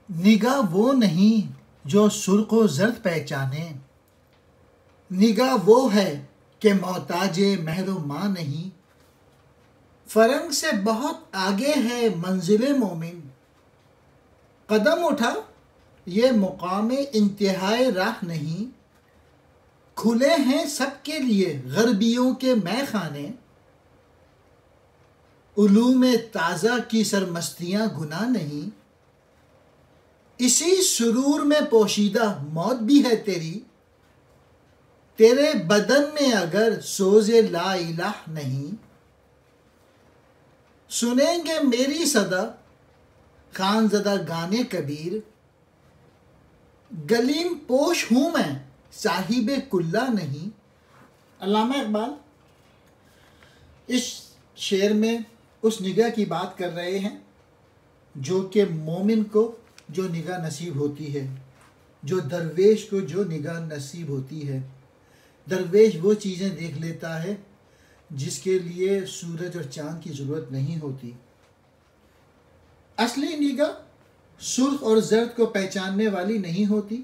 نگاہ وہ نہیں جو سرخ و زرد پہچانے، نگاہ وہ ہے کہ محتاج مہر و ماں نہیں۔ فرنگ سے بہت آگے ہے منزل مومن، قدم اٹھا یہ مقام انتہائے راہ نہیں۔ کھلے ہیں سب کے لیے غربیوں کے مے خانے، علوم تازہ کی سرمستیاں گناہ نہیں۔ اسی سرور میں پوشیدہ موت بھی ہے تیری، تیرے بدن میں اگر سوز لا الہ نہیں۔ سنیں گے میری صدا خان زدہ گانے کبیر، گلیم پوش ہوں میں صاحب کلہ نہیں۔ علامہ اقبال اس شعر میں اس نگاہ کی بات کر رہے ہیں جو کہ مومن کو جو نگاہ نصیب ہوتی ہے، جو درویش کو جو نگاہ نصیب ہوتی ہے۔ درویش وہ چیزیں دیکھ لیتا ہے جس کے لیے سورج اور چاند کی ضرورت نہیں ہوتی۔ اصلی نگاہ سرخ اور زرد کو پہچاننے والی نہیں ہوتی،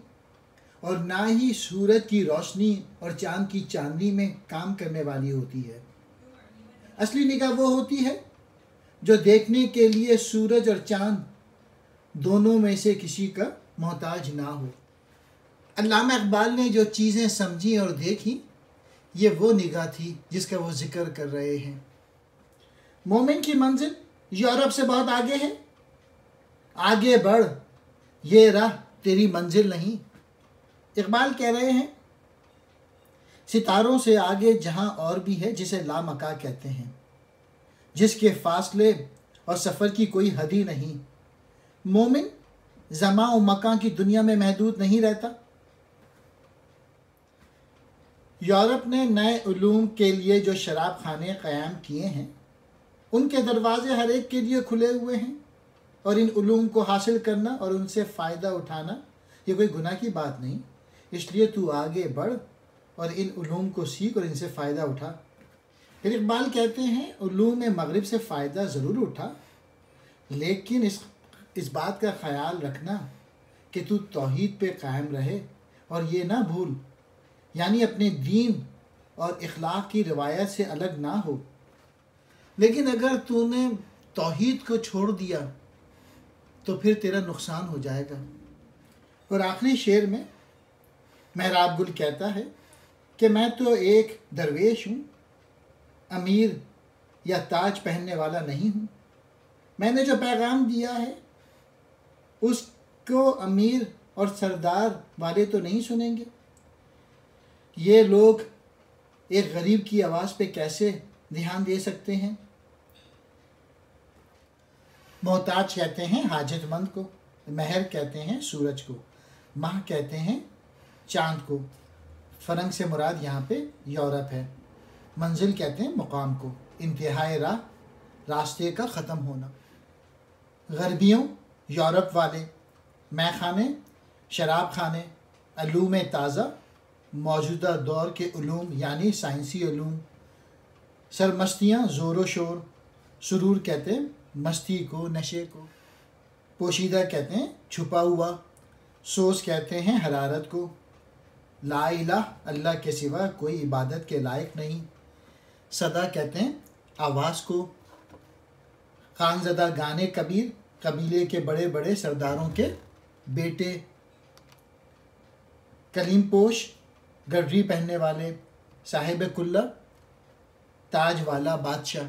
اور نہ ہی سورج کی روشنی اور چاند کی چاندنی میں کام کرنے والی ہوتی ہے۔ اصلی نگاہ وہ ہوتی ہے جو دیکھنے کے لیے سورج اور چاند دونوں میں سے کسی کا محتاج نہ ہو۔ علامہ اقبال نے جو چیزیں سمجھی اور دیکھی، یہ وہ نگاہ تھی جس کا وہ ذکر کر رہے ہیں۔ مومن کی منزل یورپ سے بہت آگے ہے، آگے بڑھ یہ راہ تیری منزل نہیں۔ اقبال کہہ رہے ہیں ستاروں سے آگے جہاں اور بھی ہے جسے لامکاں کہتے ہیں، جس کے فاصلے اور سفر کی کوئی حد ہی نہیں۔ مومن زمان و مکان کی دنیا میں محدود نہیں رہتا۔ یورپ نے نئے علوم کے لیے جو شراب خانے قیام کیے ہیں، ان کے دروازے ہر ایک کے لیے کھلے ہوئے ہیں، اور ان علوم کو حاصل کرنا اور ان سے فائدہ اٹھانا یہ کوئی گناہ کی بات نہیں۔ اس لیے تو آگے بڑھ اور ان علوم کو سیکھ اور ان سے فائدہ اٹھا۔ پھر اقبال کہتے ہیں علوم مغرب سے فائدہ ضرور اٹھا، لیکن اس بات کا خیال رکھنا کہ تو توحید پہ قائم رہے، اور یہ نہ بھول یعنی اپنے دین اور اخلاق کی روایت سے الگ نہ ہو۔ لیکن اگر تو نے توحید کو چھوڑ دیا تو پھر تیرا نقصان ہو جائے گا۔ اور آخری شعر میں محراب گل کہتا ہے کہ میں تو ایک درویش ہوں، امیر یا تاج پہننے والا نہیں ہوں۔ میں نے جو پیغام دیا ہے اس کو امیر اور سردار والے تو نہیں سنیں گے۔ یہ لوگ ایک غریب کی آواز پہ کیسے دھیان دے سکتے ہیں؟ محتاج کہتے ہیں حاجت مند کو، مہر کہتے ہیں سورج کو، ماہ کہتے ہیں چاند کو۔ فرنگ سے مراد یہاں پہ یورپ ہے۔ منزل کہتے ہیں مقام کو، انتہائے راہ راستے کا ختم ہونا۔ غربیوں یورپ والے، مے خانے شراب خانے، علوم تازہ موجودہ دور کے علوم یعنی سائنسی علوم، سرمستیاں زور و شور، سرور کہتے ہیں مستی کو، نشے کو، پوشیدہ کہتے ہیں چھپا ہوا، سوز کہتے ہیں حرارت کو، لا الہ اللہ کے سوا کوئی عبادت کے لائق نہیں، صدا کہتے ہیں آواز کو، خان زدہ گانے کبیر قبیلے کے بڑے بڑے سرداروں کے بیٹے، کلیم پوش گڈری پہننے والے، صاحب کلہ تاج والا بادشاہ۔